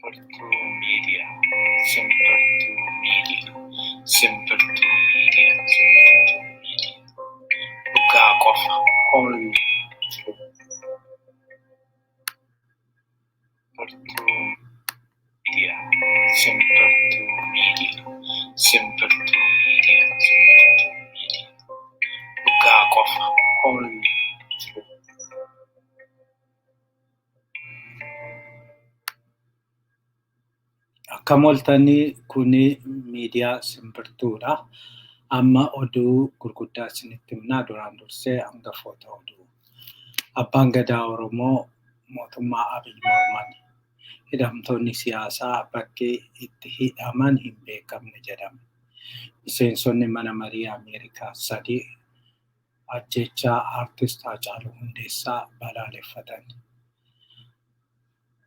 Simpertu Media, Simpertu Media, Simpertu Media, Simpertu Media. Buka kofa only. Simpertu Media, Simpertu Media, Simpertu Media, Simpertu Media. Buka kofa only. Akka moltanii kuni miidiyaa Simpertuudha. Amma oduu gurguddaa isinitti himnaa duraan dursee hangafoota oduu. Abbaan Gadaa Oromoo mootummaa Abiy morman. Hidhamtoonni siyaasaa bakki itti hidhaman hin beekamne jedhame. Miseensonni mana marii Ameerikaa 3 ajjechaa aartist Haacaaluu Hundeessaa balaaleffatan.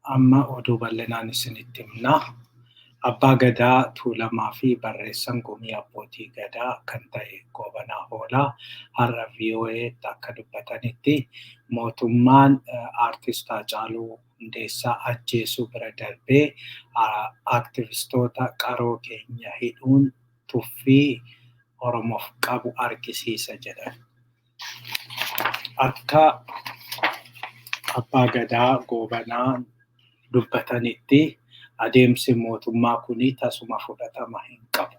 Amma oduu bal'inaan isinitti himnaa. Abbaa Gadaa Tuulamaa fi barreessaan gumii abbootii gadaa kan ta'e Goobanaa Hoolaa har'a VOA'tti akka dubbatanitti mootummaan aartist Haacaaluu Hundeessaa ajjeesuu bira darbee aktivistoota qaroo keenya hidhuun tuffii Oromoof qabu argisiisa jedhan. Akka Abbaa Gadaa Goobanaa dubbatanitti adeemsi mootummaa kuni tasuma fudhatama hin qabu.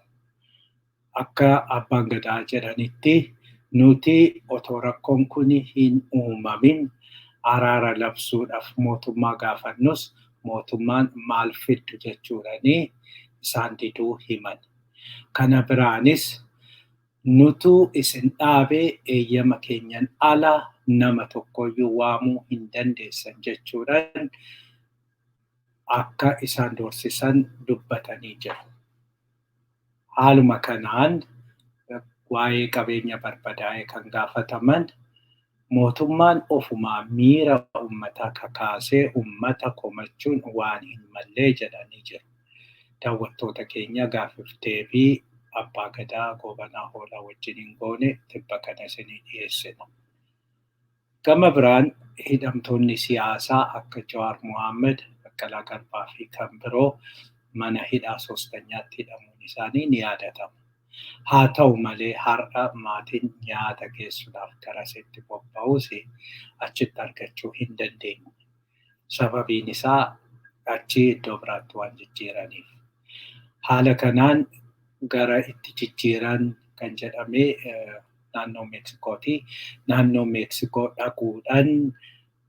Akka Abbaan Gadaa jedhanitti nuti otoo rakkoon kuni hin uumamin araara labsuudhaaf mootummaa gaafannus mootummaan maal fiddu jechuudhani isaan diduu himan. Kana biraanis nutu isin dhaabee eeyyama keenyan ala nama tokkoyyuu waamuu hin dandeessan jechuudhaan akka isaan doorsisan dubbatanii jiru. Haaluma kanaan waa'ee qabeenya barbadaa'e kan gaafataman mootummaan ofumaa miira uummataa kakaasee uummata komachuun waan hin mallee jedhanii jiru. Daawwattoota keenya gaaffiif deebii Abbaa Gadaa Goobanaa Hoolaa wajjin goone tibba kana isinii dhiyeessina. Gama biraan hidhamtoonni siyaasaa akka Jawaar Mohaammed, Baqqalaa Garbaa fi kan biroo mana hidhaa soostanyaatti hidhamuun isaanii ni yaadatama. Haa ta'u malee har'a maatiin nyaata geessuudhaaf garasitti bobba'uus achitti argachuu hin dandeenye. Sababiin isaa achi iddoo biraatti waan jijjiiraniif. Haala kanaan gara itti jijjiiran kan jedhame naannoo Meksikooti. Naannoo Meksikoo dhaquudhaan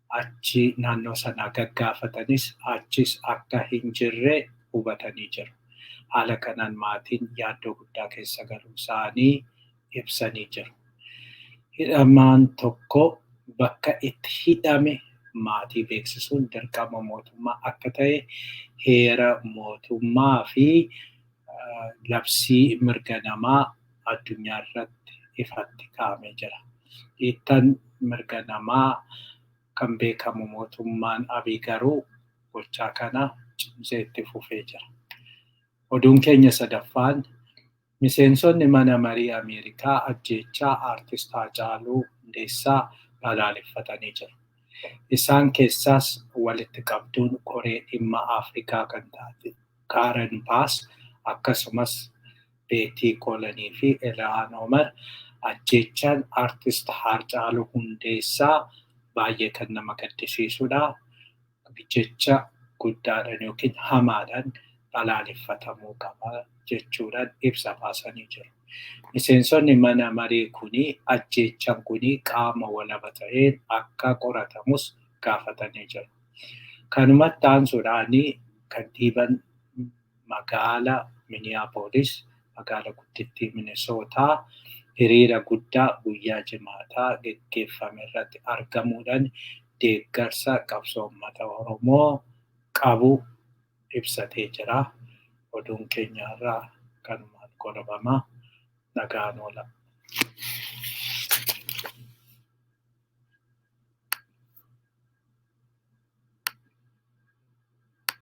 achi naannoo sanaa gaggaafatanis achis akka hin jirre hubatanii jiru. Haala kanaan maatiin yaaddoo guddaa keessa galuu isaanii ibsanii jiru. Hidhamaan tokko bakka itti hidhame maatii beeksisuun dirqama mootummaa akka ta'e heera mootummaa fi labsii mirga namaa addunyaa irratti ifatti kaa'amee jira. Dhiittaan mirga namaa kan beekamu mootummaan Abiy garuu gochaa kana cimsee itti fufee jira. Oduun keenya sadaffaan miseensonni mana marii Ameerikaa ajjechaa aartist Haacaaluu Hundeessaa balaaleffatanii jiru. Isaan keessaas walitti qabduun koree dhimma Afrikaa kan taate Karen Bass akkasumas Beetii Kolanii fi Ilhaan Omar ajjechaan aartist Haacaaluu Hundeessaa baay'ee kan nama gaddisiisudha. Jecha guddaadhaan yookiin hamaadhaan balaaleffatamuu qaba jechuudhaan ibsa baasanii jiru. Miseensonni mana marii kuni ajjechaan kuni qaama walaba ta'een akka qoratamus gaafatanii jiru. Kanumatti aansuudhaan kantiibaan magaalaa Minneapolis, magaalaa guddittii Minnesootaa hiriira guddaa guyyaa Jimaataa gaggeeffame irratti argamuudhaan deeggarsa qabsoo uummata Oromoo qabu ibsatee jira. Oduun keenya irraa kanumaan goolabama. Nagaan oola.